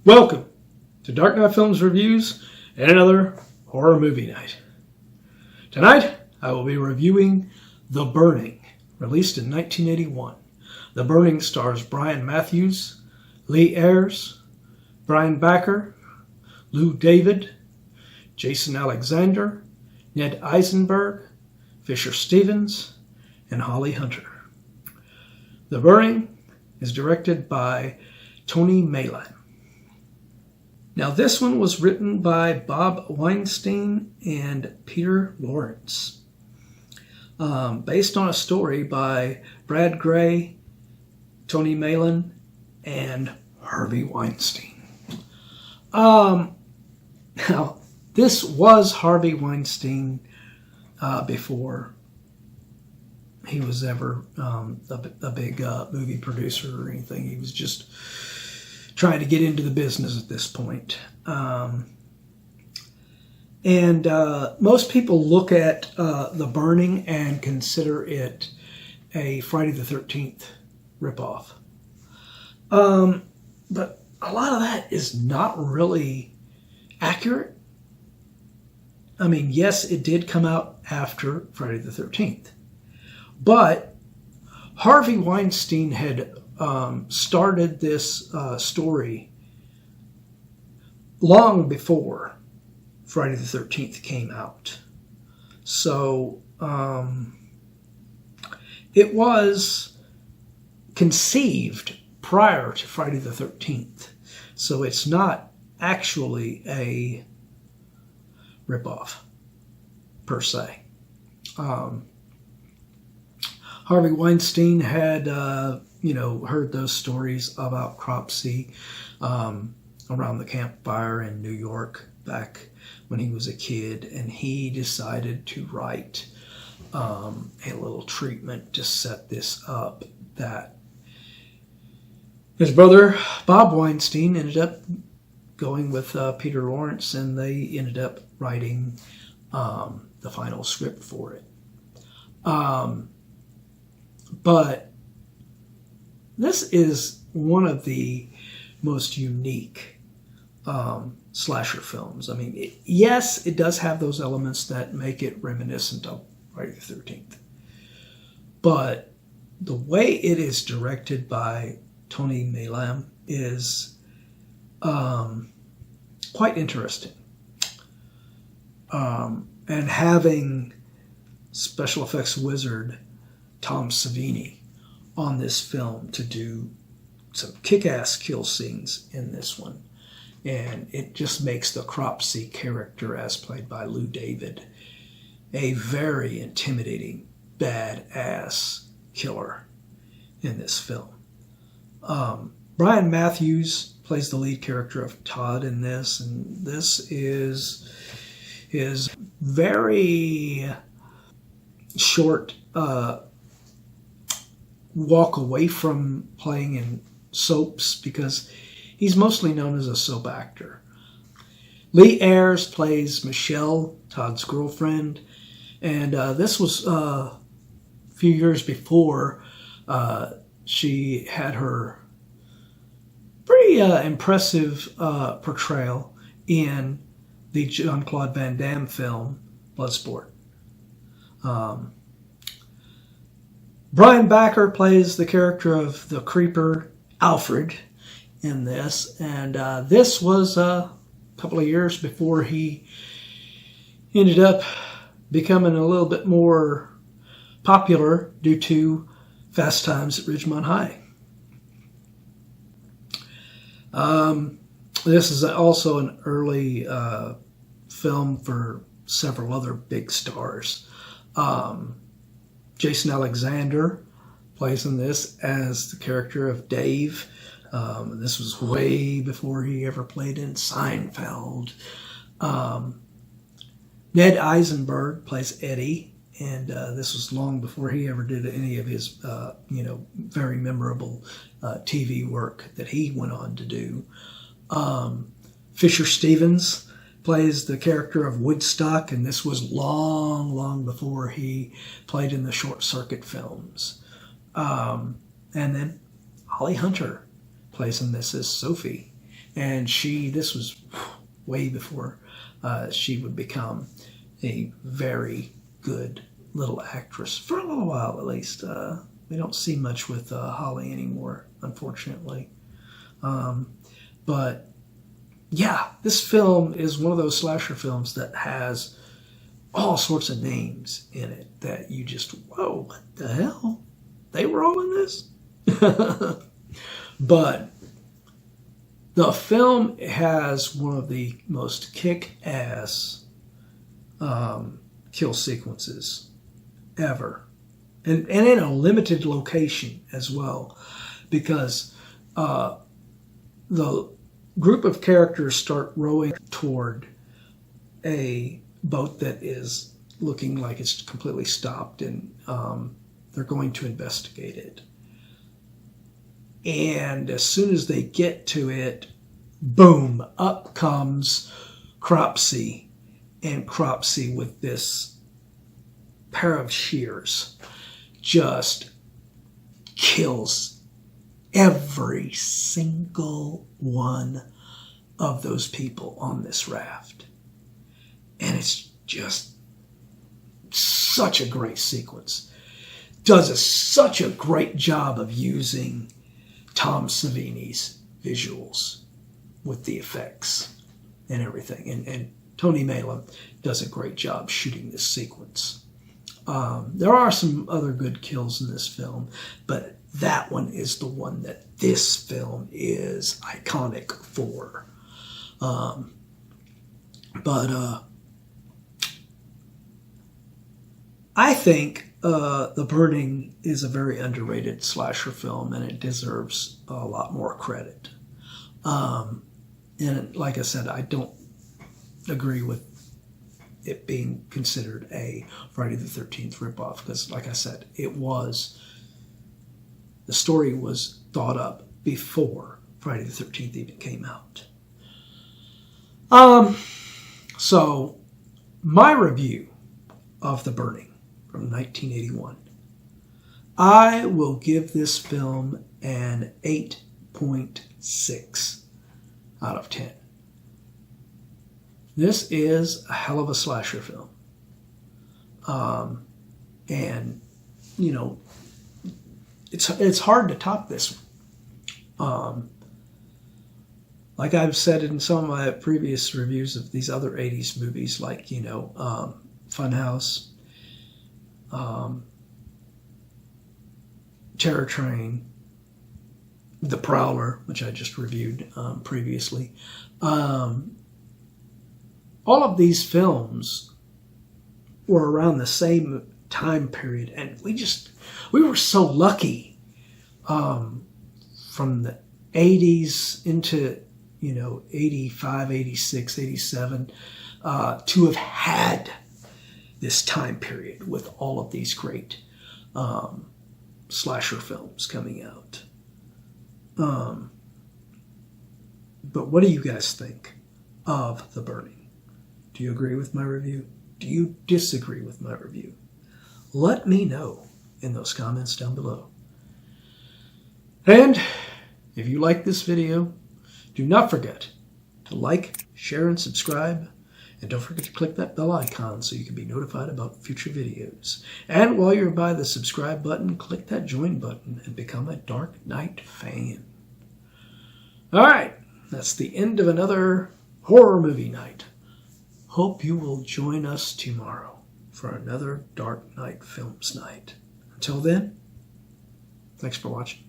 Welcome to Dark Knight Films Reviews and another horror movie night. Tonight, I will be reviewing The Burning, released in 1981. The Burning stars Brian Matthews, Leah Ayers, Brian Backer, Lou David, Jason Alexander, Ned Eisenberg, Fisher Stevens, and Holly Hunter. The Burning is directed by Tony Maylam. Now, this one was written by Bob Weinstein and Peter Lawrence, based on a story by Brad Gray, Tony Maylam, and Harvey Weinstein. Now, this was Harvey Weinstein before he was ever a big movie producer or anything. He was just trying to get into the business at this point. Most people look at The Burning and consider it a Friday the 13th ripoff. But a lot of that is not really accurate. I mean, yes, it did come out after Friday the 13th. But Harvey Weinstein had started this story long before Friday the 13th came out. So it was conceived prior to Friday the 13th. So it's not actually a ripoff, per se. Harvey Weinstein had heard those stories about Cropsy around the campfire in New York back when he was a kid, and he decided to write a little treatment to set this up that his brother Bob Weinstein ended up going with Peter Lawrence, and they ended up writing the final script for it. But this is one of the most unique slasher films. I mean, yes, it does have those elements that make it reminiscent of Friday the 13th. But the way it is directed by Tony Maylam is quite interesting. And having special effects wizard Tom Savini on this film to do some kick-ass kill scenes in this one. And it just makes the Cropsy character, as played by Lou David, a very intimidating, badass killer in this film. Brian Matthews plays the lead character of Todd in this, and this is his very short walk away from playing in soaps, because he's mostly known as a soap actor. Leah Ayers plays Michelle, Todd's girlfriend, and this was a few years before she had her pretty impressive portrayal in the Jean-Claude Van Damme film Bloodsport. Brian Backer plays the character of the creeper Alfred in this, and this was a couple of years before he ended up becoming a little bit more popular due to Fast Times at Ridgemont High. This is also an early film for several other big stars. Jason Alexander plays in this as the character of Dave. This was way before he ever played in Seinfeld. Ned Eisenberg plays Eddie, and this was long before he ever did any of his, very memorable TV work that he went on to do. Fisher Stevens plays the character of Woodstock, and this was long before he played in the Short Circuit films. And then Holly Hunter plays in this as Sophie, And this was way before she would become a very good little actress, for a little while at least. We don't see much with Holly anymore, unfortunately. But yeah, this film is one of those slasher films that has all sorts of names in it that you just, whoa, what the hell? They were all in this? But the film has one of the most kick-ass kill sequences ever. And in a limited location as well. Because the group of characters start rowing toward a boat that is looking like it's completely stopped, and they're going to investigate it. And as soon as they get to it, boom, up comes Cropsy, and Cropsy with this pair of shears just kills every single one of those people on this raft. And it's just such a great sequence. Does such a great job of using Tom Savini's visuals with the effects and everything. And Tony Maylam does a great job shooting this sequence. There are some other good kills in this film, but that one is the one that this film is iconic for. I think The Burning is a very underrated slasher film, and it deserves a lot more credit. And like I said, I don't agree with it being considered a Friday the 13th ripoff, because like I said, the story was thought up before Friday the 13th even came out. So my review of The Burning from 1981, I will give this film an 8.6 out of 10. This is a hell of a slasher film. And, you know, it's hard to top this one. Like I've said in some of my previous reviews of these other 80s movies, like, you know, Funhouse, Terror Train, The Prowler, which I just reviewed previously. All of these films were around the same time period, and we were so lucky from the 80s into, you know, 85, 86, 87 to have had this time period with all of these great slasher films coming out. But what do you guys think of The Burning? Do you agree with my review? Do you disagree with my review? Let me know in those comments down below. And if you like this video, do not forget to like, share, and subscribe. And don't forget to click that bell icon so you can be notified about future videos. And while you're by the subscribe button, click that join button and become a Dark Knight fan. All right, that's the end of another horror movie night. Hope you will join us tomorrow for another Dark Knight Films night. Until then, thanks for watching.